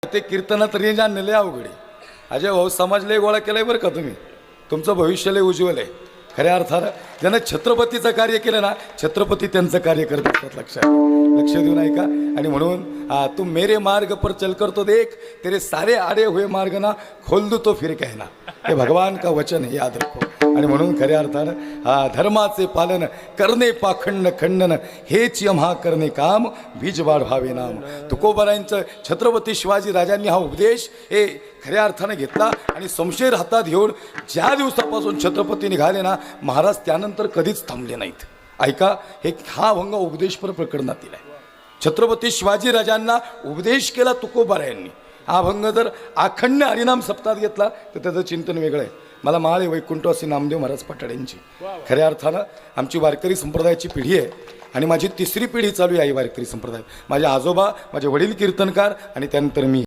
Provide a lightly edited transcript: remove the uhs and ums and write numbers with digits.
ते कीर्तनात रेंज आणलेले अवघड आहे. अजय भाऊ समाजले गोळा केलाय बरं का तुम्ही. तुमचं भविष्य लय उज्ज्वल आहे. खऱ्या अर्थानं ज्यानं छत्रपतीचं कार्य केलं ना, छत्रपती त्यांचं कार्य करत असतात. लक्ष देऊन ऐका. आणि म्हणून तुम मेरे मार्ग पर चल कर तो देख, तेरे सारे आडे हुए मार्ग ना खोल दू तो फिर कहना. हे भगवान का वचन है, याद रखो. आणि म्हणून खऱ्या अर्थानं धर्माचे पालन करणे पाखंड खंडन हेच यम्हा करणे काम बीज वाढवावे नाम. तुकोबारायांचं छत्रपती शिवाजी राजांनी हा उपदेश हे खऱ्या अर्थानं घेतला आणि संशय हातात घेऊन ज्या दिवसापासून छत्रपती निघाले ना, महाराज त्यानंतर कधीच थांबले नाहीत. ऐका, हा भंग उपदेशपर प्रकरणात दिलाय. छत्रपती शिवाजी राजांना उपदेश केला तुकोबारायांनी. हा भंग जर अखंड हरिनाम सप्ताहात घेतला तर त्याचं चिंतन वेगळं आहे. मला माळे वैकुंठ नामदेव महाराज पठाड यांची खऱ्या अर्थानं आमची वारकरी संप्रदायाची पिढी आहे आणि माझी 3री पिढी चालू आहे वारकरी संप्रदाय. माझे आजोबा, माझे वडील कीर्तनकार आणि त्यानंतर मी.